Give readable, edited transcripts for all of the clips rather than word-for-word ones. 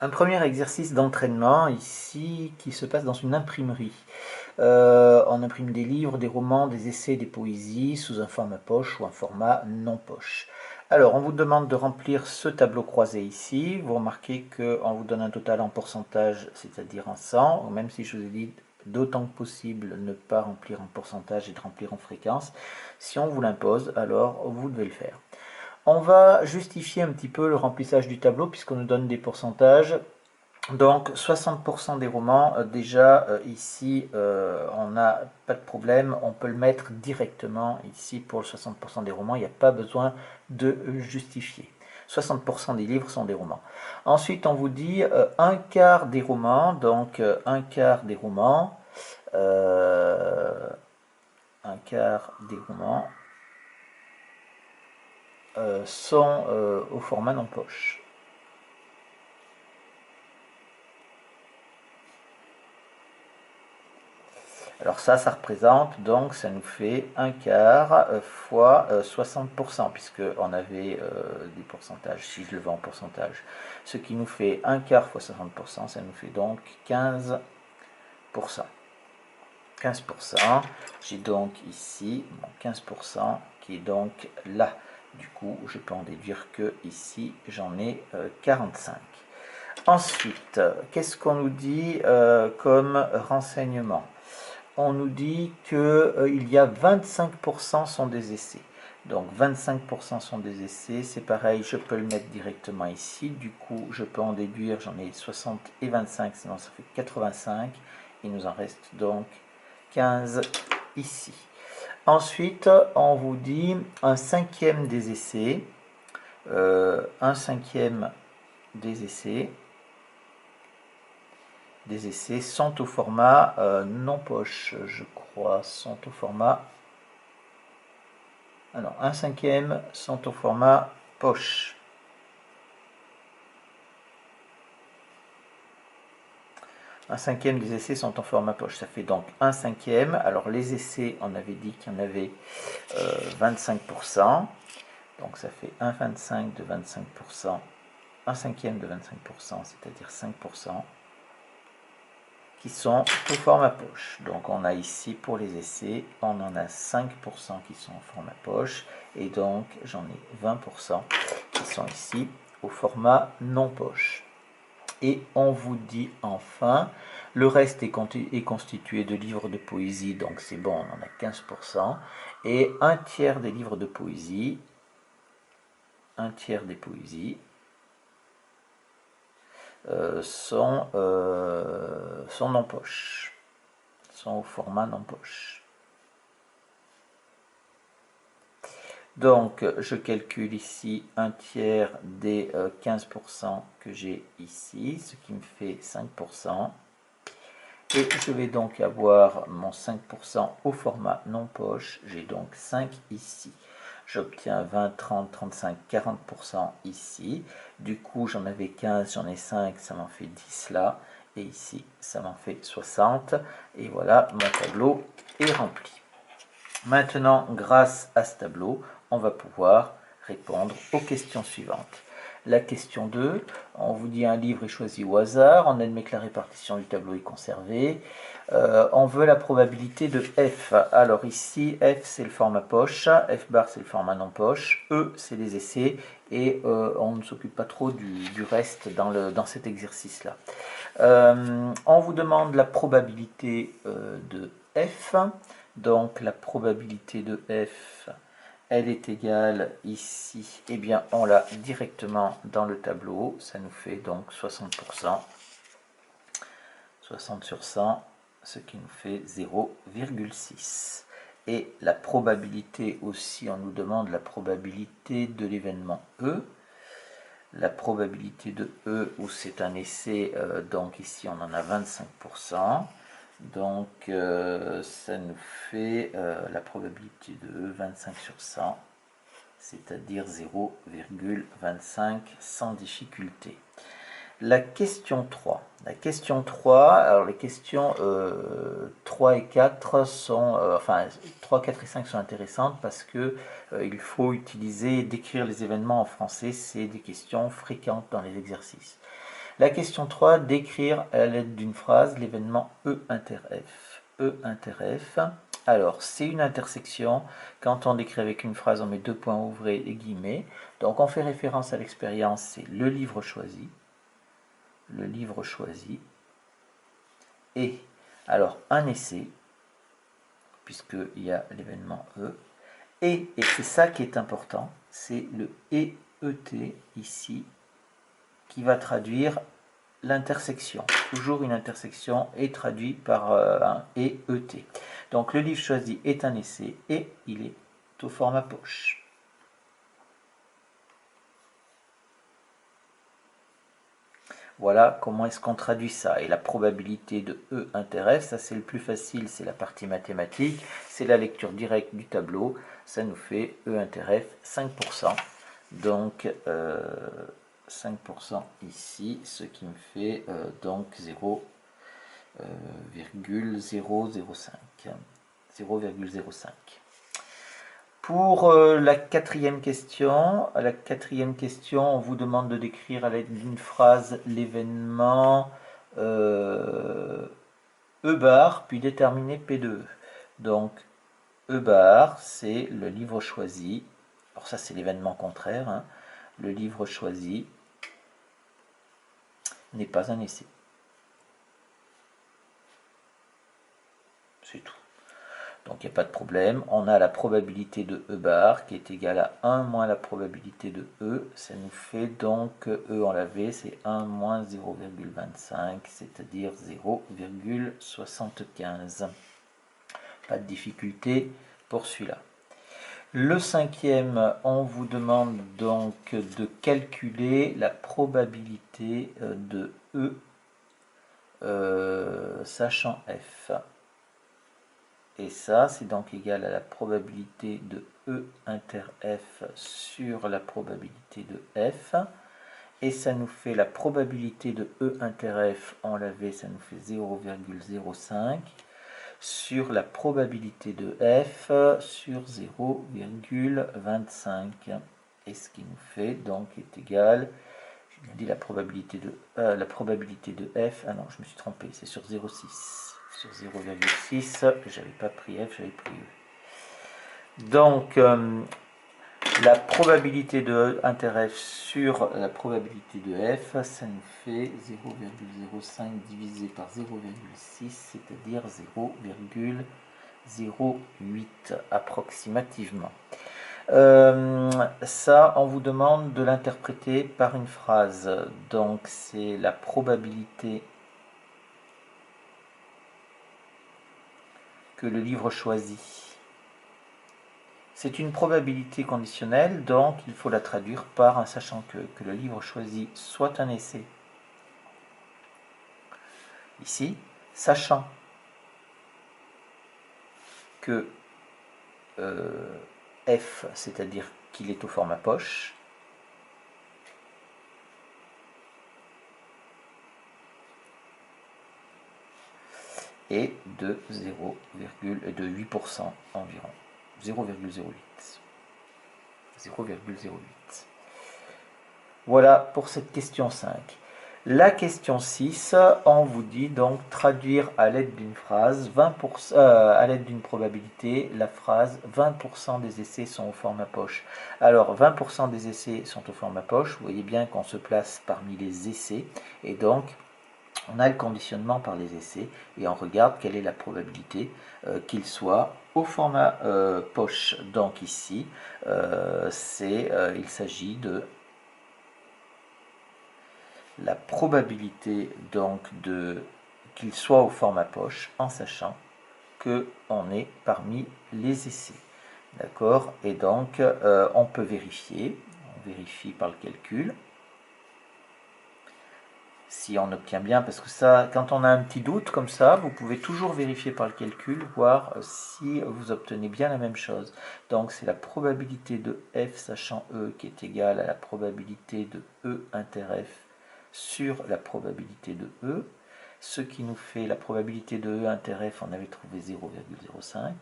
Un premier exercice d'entraînement ici qui se passe dans une imprimerie. On imprime des livres, des romans, des essais, des poésies sous un format poche ou un format non poche. Alors, on vous demande de remplir ce tableau croisé ici. Vous remarquez qu'on vous donne un total en pourcentage, c'est-à-dire en 100, même si je vous ai dit d'autant que possible ne pas remplir en pourcentage et de remplir en fréquence. Si on vous l'impose, alors vous devez le faire. On va justifier un petit peu le remplissage du tableau puisqu'on nous donne des pourcentages. Donc 60% des romans, déjà ici on n'a pas de problème, on peut le mettre directement ici pour le 60% des romans, il n'y a pas besoin de justifier. 60% des livres sont des romans. Ensuite on vous dit un quart des romans, donc un quart des romans, un quart des romans sont au format non poche. Alors ça représente, donc ça nous fait un quart fois 60%, puisqu'on avait des pourcentages, si je le veux en pourcentage. Ce qui nous fait un quart fois 60%, ça nous fait donc 15%. 15%, j'ai donc ici mon 15% qui est donc là. Du coup, je peux en déduire que ici, j'en ai 45. Ensuite, qu'est-ce qu'on nous dit comme renseignement? On nous dit qu'il y a 25% sont des essais. Donc 25% sont des essais, c'est pareil, je peux le mettre directement ici. Du coup, je peux en déduire, j'en ai 60 et 25, sinon ça fait 85. Il nous en reste donc 15 ici. Ensuite, on vous dit un cinquième des essais. Un cinquième des essais sont au format non poche, je crois, sont au format... Alors, un cinquième sont au format poche. Un cinquième des essais sont en format poche. Ça fait donc un cinquième. Alors, les essais, on avait dit qu'il y en avait 25%. Donc, ça fait un 25 de 25%. Un cinquième de 25%, c'est-à-dire 5%. Qui sont au format poche. Donc on a ici pour les essais, on en a 5% qui sont en format poche et donc j'en ai 20% qui sont ici au format non poche. Et on vous dit enfin, le reste est constitué de livres de poésie, donc c'est bon, on en a 15%, et un tiers des livres de poésie, sont non poche, sont au format non poche. Donc je calcule ici un tiers des 15% que j'ai ici, ce qui me fait 5%. Et je vais donc avoir mon 5% au format non poche, j'ai donc 5 ici. J'obtiens 20, 30, 35, 40% ici. Du coup, j'en avais 15, j'en ai 5, ça m'en fait 10 là. Et ici, ça m'en fait 60. Et voilà, mon tableau est rempli. Maintenant, grâce à ce tableau, on va pouvoir répondre aux questions suivantes. La question 2, on vous dit un livre est choisi au hasard, on admet que la répartition du tableau est conservée. On veut la probabilité de F. Alors ici, F c'est le format poche, F bar c'est le format non poche, E c'est les essais, et on ne s'occupe pas trop du reste dans cet exercice-là. On vous demande la probabilité de F. Donc la probabilité de F, elle est égale ici, eh bien on l'a directement dans le tableau, ça nous fait donc 60%, 60 sur 100, ce qui nous fait 0,6. Et la probabilité aussi, on nous demande la probabilité de l'événement E. La probabilité de E, où c'est un essai, donc ici on en a 25%. Donc ça nous fait la probabilité de E 25 sur 100, c'est-à-dire 0,25 sans difficulté. La question 3. La question 3, alors les questions 3 et 4 sont, enfin 3, 4 et 5 sont intéressantes parce que il faut utiliser, décrire les événements en français, c'est des questions fréquentes dans les exercices. La question 3, décrire à l'aide d'une phrase l'événement E inter F. E inter F. Alors, c'est une intersection. Quand on décrit avec une phrase, on met deux points ouvrés et guillemets. Donc, on fait référence à l'expérience, c'est le livre choisi. Le livre choisi. Et, alors, un essai, puisqu'il y a l'événement E. Et c'est ça qui est important, c'est le EET ici, qui va traduire l'intersection. Toujours une intersection est traduite par un EET. Donc le livre choisi est un essai et il est au format poche. Voilà comment est-ce qu'on traduit ça. Et la probabilité de E inter F, ça c'est le plus facile, c'est la partie mathématique. C'est la lecture directe du tableau. Ça nous fait E inter F 5%. Donc 5% ici, ce qui me fait donc 0,005. 0,05. Pour la quatrième question, on vous demande de décrire à l'aide d'une phrase l'événement E bar, puis déterminer P de E. Donc E bar, c'est le livre choisi. Alors ça, c'est l'événement contraire. Hein. Le livre choisi n'est pas un essai. C'est tout. Donc il n'y a pas de problème. On a la probabilité de E bar qui est égale à 1 moins la probabilité de E. Ça nous fait donc E en la V, c'est 1 moins 0,25, c'est-à-dire 0,75. Pas de difficulté pour celui-là. Le cinquième, on vous demande donc de calculer la probabilité de E sachant F. Et ça, c'est donc égal à la probabilité de E inter F sur la probabilité de F. Et ça nous fait la probabilité de E inter F en la V, ça nous fait 0,05 sur la probabilité de F sur 0,25. Et ce qui nous fait donc est égal, je dis la probabilité de F, ah non, je me suis trompé, c'est sur 0,6. Sur 0,6, j'avais pas pris F, j'avais pris E. Donc, la probabilité de inter F sur la probabilité de F, ça nous fait 0,05 divisé par 0,6, c'est-à-dire 0,08 approximativement. Ça, on vous demande de l'interpréter par une phrase. Donc, c'est la probabilité que le livre choisit. C'est une probabilité conditionnelle, donc il faut la traduire par un sachant que le livre choisi soit un essai. Ici, sachant que F, c'est-à-dire qu'il est au format poche, et de 8% environ. 0,08. 0,08. Voilà pour cette question 5. La question 6, on vous dit donc traduire à l'aide d'une phrase, 20%, à l'aide d'une probabilité, la phrase 20% des essais sont au format poche. Alors 20% des essais sont au format poche, vous voyez bien qu'on se place parmi les essais, et donc on a le conditionnement par les essais, et on regarde quelle est la probabilité qu'il soit au format poche. Donc ici, il s'agit de la probabilité donc qu'il soit au format poche en sachant qu'on est parmi les essais. D'accord. Et donc on peut vérifier, on vérifie par le calcul si on obtient bien, parce que ça, quand on a un petit doute comme ça, vous pouvez toujours vérifier par le calcul, voir si vous obtenez bien la même chose. Donc c'est la probabilité de F sachant E qui est égale à la probabilité de E inter F sur la probabilité de E, ce qui nous fait la probabilité de E inter F, on avait trouvé 0,05,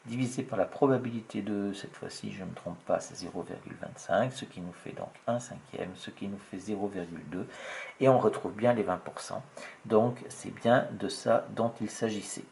divisé par la probabilité de, cette fois-ci, je ne me trompe pas, c'est 0,25, ce qui nous fait donc 1 cinquième, ce qui nous fait 0,2, et on retrouve bien les 20%. Donc, c'est bien de ça dont il s'agissait.